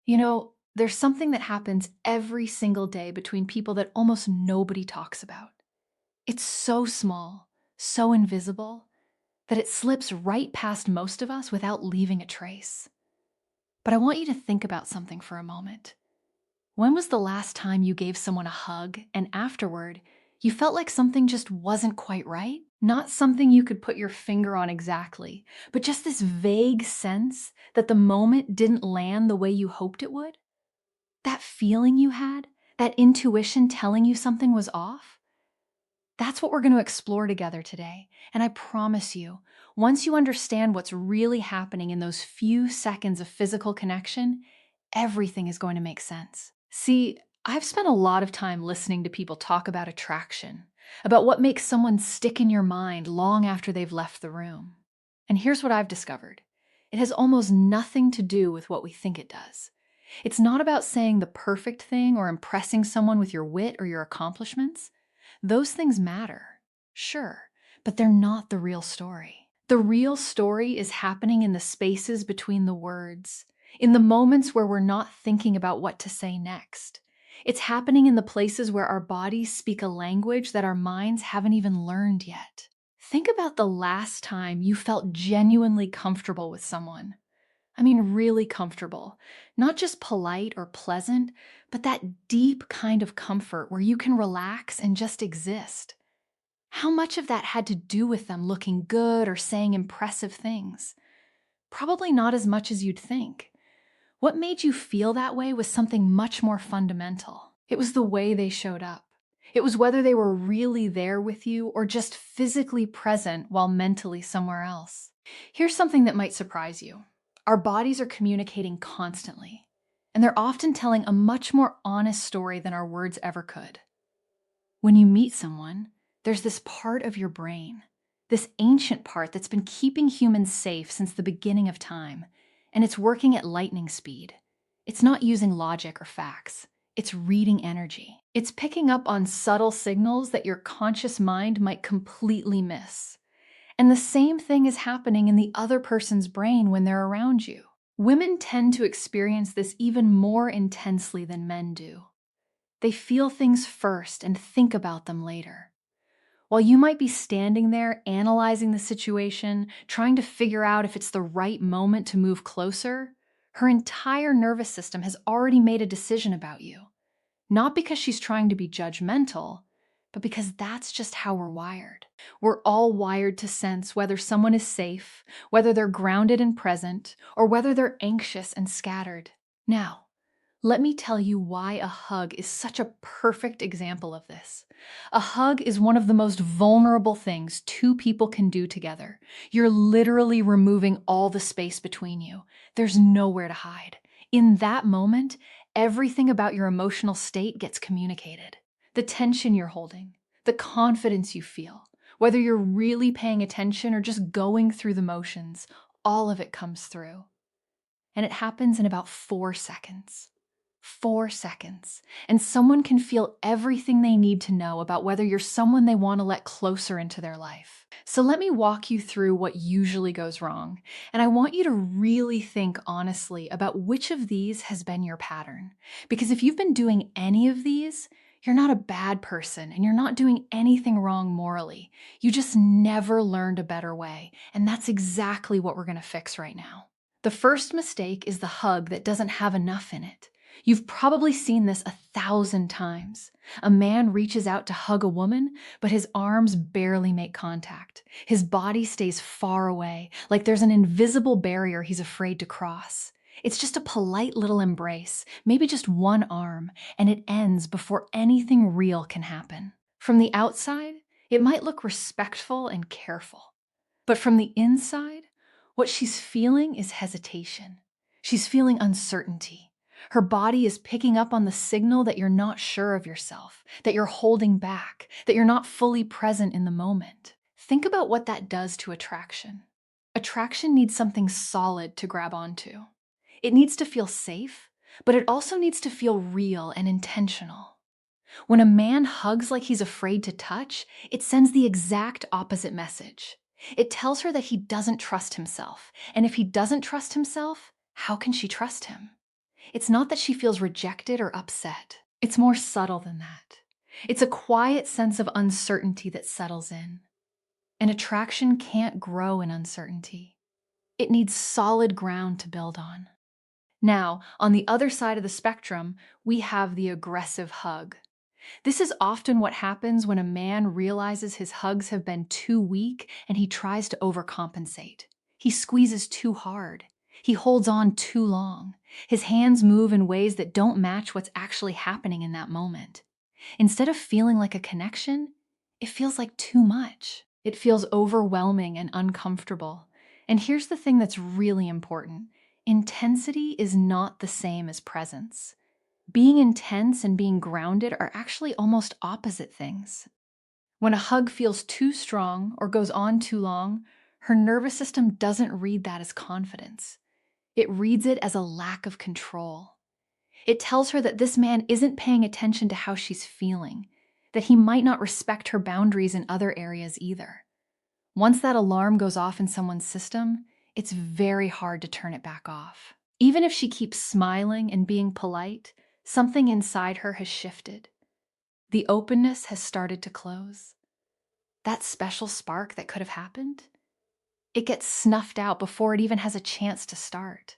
There's something that happens every single day between people that almost nobody talks about. It's so small, so invisible, that it slips right past most of us without leaving a trace. But I want you to think about something for a moment. When was the last time you gave someone a hug and afterward, you felt like something just wasn't quite right? Not something you could put your finger on exactly, but just this vague sense that the moment didn't land the way you hoped it would? That feeling you had, that intuition telling you something was off? That's what we're going to explore together today. And I promise you, once you understand what's really happening in those few seconds of physical connection, everything is going to make sense. See, I've spent a lot of time listening to people talk about attraction, about what makes someone stick in your mind long after they've left the room. And here's what I've discovered. It has almost nothing to do with what we think it does. It's not about saying the perfect thing or impressing someone with your wit or your accomplishments. Those things matter, sure, but they're not the real story. The real story is happening in the spaces between the words, in the moments where we're not thinking about what to say next. It's happening in the places where our bodies speak a language that our minds haven't even learned yet. Think about the last time you felt genuinely comfortable with someone. I mean, really comfortable. Not just polite or pleasant, but that deep kind of comfort where you can relax and just exist. How much of that had to do with them looking good or saying impressive things? Probably not as much as you'd think. What made you feel that way was something much more fundamental. It was the way they showed up. It was whether they were really there with you or just physically present while mentally somewhere else. Here's something that might surprise you. Our bodies are communicating constantly, and they're often telling a much more honest story than our words ever could. When you meet someone, there's this part of your brain, this ancient part that's been keeping humans safe since the beginning of time, and it's working at lightning speed. It's not using logic or facts. It's reading energy. It's picking up on subtle signals that your conscious mind might completely miss. And the same thing is happening in the other person's brain when they're around you. Women tend to experience this even more intensely than men do. They feel things first and think about them later. While you might be standing there analyzing the situation, trying to figure out if it's the right moment to move closer, her entire nervous system has already made a decision about you. Not because she's trying to be judgmental, but because that's just how we're wired. We're all wired to sense whether someone is safe, whether they're grounded and present, or whether they're anxious and scattered. Now, let me tell you why a hug is such a perfect example of this. A hug is one of the most vulnerable things two people can do together. You're literally removing all the space between you. There's nowhere to hide. In that moment, everything about your emotional state gets communicated. The tension you're holding, the confidence you feel, whether you're really paying attention or just going through the motions, all of it comes through. And it happens in about 4 seconds. 4 seconds, and someone can feel everything they need to know about whether you're someone they want to let closer into their life. So let me walk you through what usually goes wrong, and I want you to really think honestly about which of these has been your pattern. Because if you've been doing any of these, you're not a bad person and you're not doing anything wrong morally. You just never learned a better way, and that's exactly what we're going to fix right now. The first mistake is the hug that doesn't have enough in it. You've probably seen this 1,000 times. A man reaches out to hug a woman, but his arms barely make contact. His body stays far away, like there's an invisible barrier he's afraid to cross. It's just a polite little embrace, maybe just one arm, and it ends before anything real can happen. From the outside, it might look respectful and careful. But from the inside, what she's feeling is hesitation. She's feeling uncertainty. Her body is picking up on the signal that you're not sure of yourself, that you're holding back, that you're not fully present in the moment. Think about what that does to attraction. Attraction needs something solid to grab onto. It needs to feel safe, but it also needs to feel real and intentional. When a man hugs like he's afraid to touch, it sends the exact opposite message. It tells her that he doesn't trust himself, and if he doesn't trust himself, how can she trust him? It's not that she feels rejected or upset. It's more subtle than that. It's a quiet sense of uncertainty that settles in. An attraction can't grow in uncertainty. It needs solid ground to build on. Now, on the other side of the spectrum, we have the aggressive hug. This is often what happens when a man realizes his hugs have been too weak and he tries to overcompensate. He squeezes too hard. He holds on too long. His hands move in ways that don't match what's actually happening in that moment. Instead of feeling like a connection, it feels like too much. It feels overwhelming and uncomfortable. And here's the thing that's really important. Intensity is not the same as presence. Being intense and being grounded are actually almost opposite things. When a hug feels too strong or goes on too long, her nervous system doesn't read that as confidence. It reads it as a lack of control. It tells her that this man isn't paying attention to how she's feeling, that he might not respect her boundaries in other areas either. Once that alarm goes off in someone's system, it's very hard to turn it back off. Even if she keeps smiling and being polite, something inside her has shifted. The openness has started to close. That special spark that could have happened, it gets snuffed out before it even has a chance to start.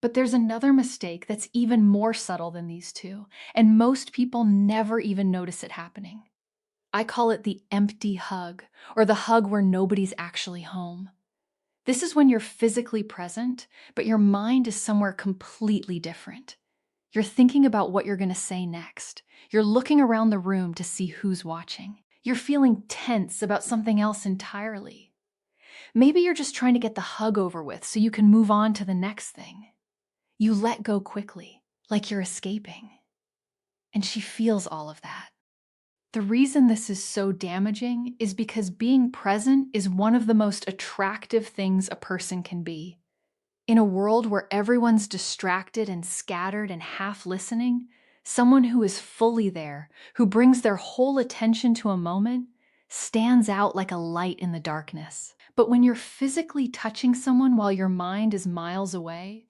But there's another mistake that's even more subtle than these two, and most people never even notice it happening. I call it the empty hug, or the hug where nobody's actually home. This is when you're physically present, but your mind is somewhere completely different. You're thinking about what you're going to say next. You're looking around the room to see who's watching. You're feeling tense about something else entirely. Maybe you're just trying to get the hug over with so you can move on to the next thing. You let go quickly, like you're escaping. And she feels all of that. The reason this is so damaging is because being present is one of the most attractive things a person can be. In a world where everyone's distracted and scattered and half listening, someone who is fully there, who brings their whole attention to a moment, stands out like a light in the darkness. But when you're physically touching someone while your mind is miles away,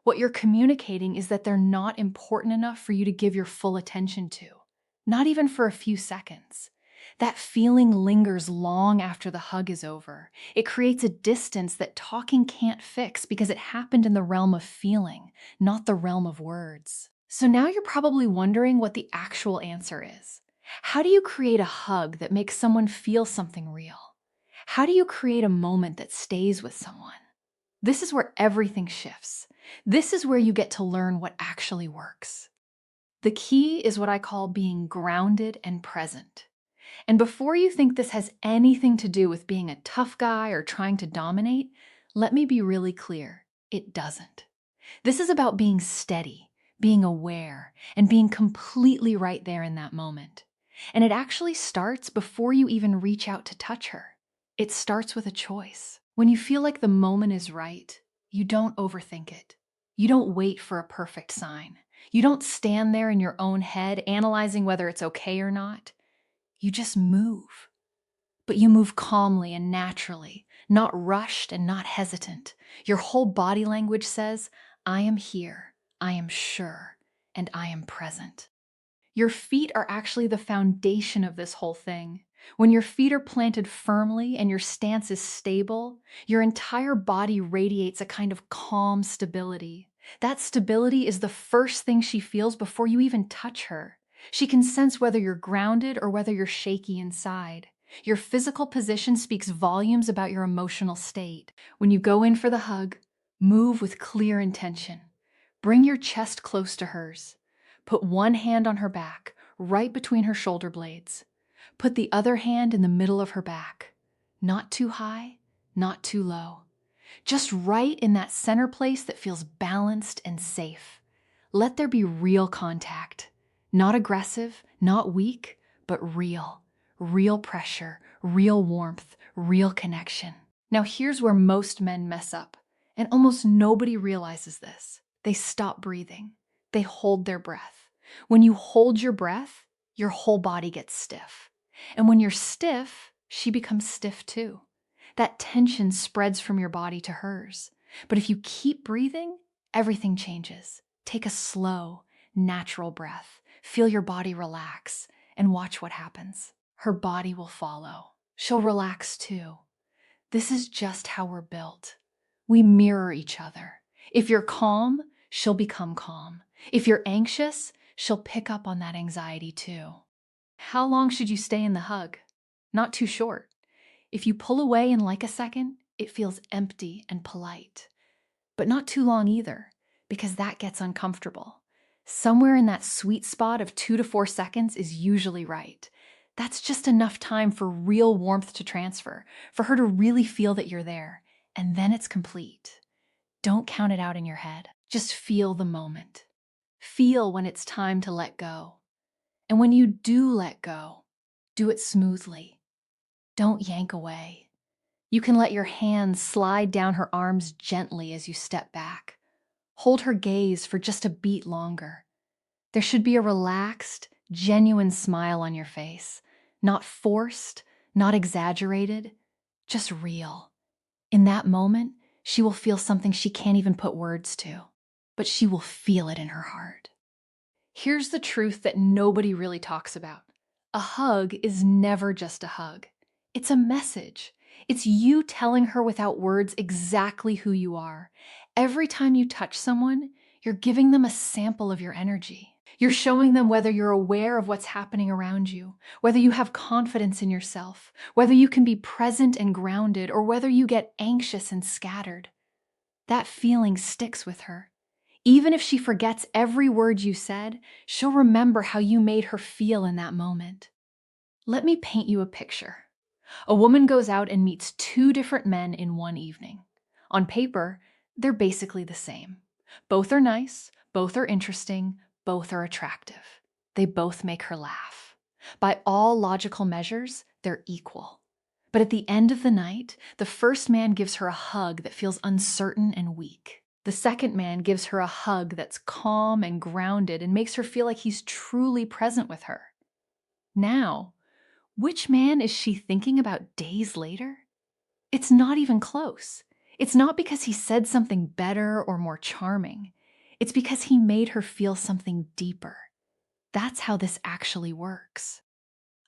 what you're communicating is that they're not important enough for you to give your full attention to, not even for a few seconds. That feeling lingers long after the hug is over. It creates a distance that talking can't fix because it happened in the realm of feeling, not the realm of words. So now you're probably wondering what the actual answer is. How do you create a hug that makes someone feel something real? How do you create a moment that stays with someone? This is where everything shifts. This is where you get to learn what actually works. The key is what I call being grounded and present. And before you think this has anything to do with being a tough guy or trying to dominate, let me be really clear. It doesn't. This is about being steady, being aware, and being completely right there in that moment. And it actually starts before you even reach out to touch her. It starts with a choice. When you feel like the moment is right, you don't overthink it. You don't wait for a perfect sign. You don't stand there in your own head analyzing whether it's okay or not. You just move. But you move calmly and naturally, not rushed and not hesitant. Your whole body language says, I am here, I am sure, and I am present. Your feet are actually the foundation of this whole thing. When your feet are planted firmly and your stance is stable, your entire body radiates a kind of calm stability. That stability is the first thing she feels before you even touch her. She can sense whether you're grounded or whether you're shaky inside. Your physical position speaks volumes about your emotional state. When you go in for the hug, move with clear intention. Bring your chest close to hers. Put one hand on her back, right between her shoulder blades. Put the other hand in the middle of her back. Not too high, not too low. Just right in that center place that feels balanced and safe. Let there be real contact. Not aggressive, not weak, but real. Real pressure, real warmth, real connection. Now here's where most men mess up, and almost nobody realizes this. They stop breathing. They hold their breath. When you hold your breath, your whole body gets stiff. And when you're stiff, she becomes stiff too. That tension spreads from your body to hers. But if you keep breathing, everything changes. Take a slow, natural breath. Feel your body relax and watch what happens. Her body will follow. She'll relax too. This is just how we're built. We mirror each other. If you're calm, she'll become calm. If you're anxious, she'll pick up on that anxiety too. How long should you stay in the hug? Not too short. If you pull away in like a second, it feels empty and polite. But not too long either, because that gets uncomfortable. Somewhere in that sweet spot of 2 to 4 seconds is usually right. That's just enough time for real warmth to transfer, for her to really feel that you're there, and then it's complete. Don't count it out in your head. Just feel the moment. Feel when it's time to let go. And when you do let go, do it smoothly. Don't yank away. You can let your hands slide down her arms gently as you step back. Hold her gaze for just a beat longer. There should be a relaxed, genuine smile on your face. Not forced, not exaggerated, just real. In that moment, she will feel something she can't even put words to, but she will feel it in her heart. Here's the truth that nobody really talks about. A hug is never just a hug. It's a message. It's you telling her without words exactly who you are. Every time you touch someone, you're giving them a sample of your energy. You're showing them whether you're aware of what's happening around you, whether you have confidence in yourself, whether you can be present and grounded, or whether you get anxious and scattered. That feeling sticks with her. Even if she forgets every word you said, she'll remember how you made her feel in that moment. Let me paint you a picture. A woman goes out and meets 2 different men in one evening. On paper, they're basically the same. Both are nice, both are interesting, both are attractive. They both make her laugh. By all logical measures, they're equal. But at the end of the night, the first man gives her a hug that feels uncertain and weak. The second man gives her a hug that's calm and grounded and makes her feel like he's truly present with her. Now, which man is she thinking about days later? It's not even close. It's not because he said something better or more charming. It's because he made her feel something deeper. That's how this actually works.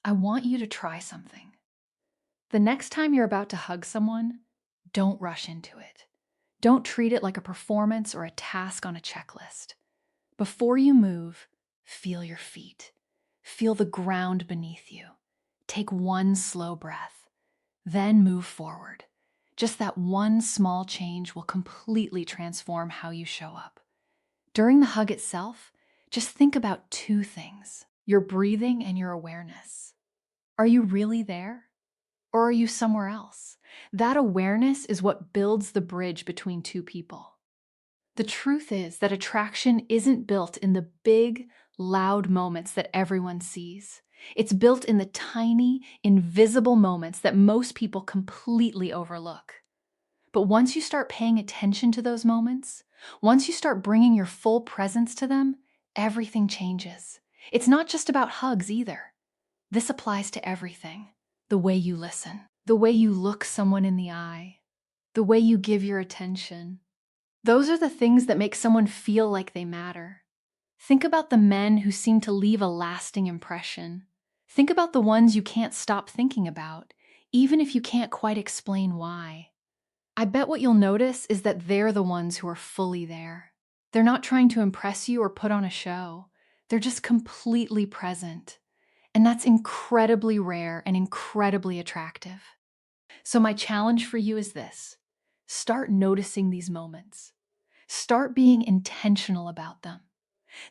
I want you to try something. The next time you're about to hug someone, don't rush into it. Don't treat it like a performance or a task on a checklist. Before you move, feel your feet. Feel the ground beneath you. Take one slow breath. Then move forward. Just that one small change will completely transform how you show up. During the hug itself, just think about 2 things: your breathing and your awareness. Are you really there? Or are you somewhere else? That awareness is what builds the bridge between 2 people. The truth is that attraction isn't built in the big, loud moments that everyone sees. It's built in the tiny, invisible moments that most people completely overlook. But once you start paying attention to those moments, once you start bringing your full presence to them, everything changes. It's not just about hugs either. This applies to everything. The way you listen, the way you look someone in the eye, the way you give your attention. Those are the things that make someone feel like they matter. Think about the men who seem to leave a lasting impression. Think about the ones you can't stop thinking about, even if you can't quite explain why. I bet what you'll notice is that they're the ones who are fully there. They're not trying to impress you or put on a show. They're just completely present. And that's incredibly rare and incredibly attractive. So my challenge for you is this: start noticing these moments. Start being intentional about them.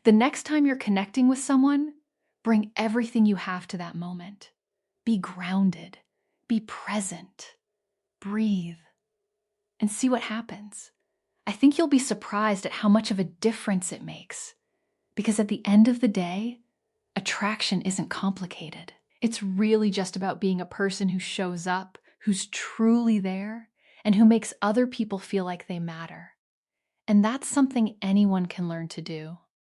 The next time you're connecting with someone, bring everything you have to that moment. Be grounded, be present, breathe, and see what happens. I think you'll be surprised at how much of a difference it makes. Because at the end of the day, attraction isn't complicated. It's really just about being a person who shows up, who's truly there, and who makes other people feel like they matter. And that's something anyone can learn to do.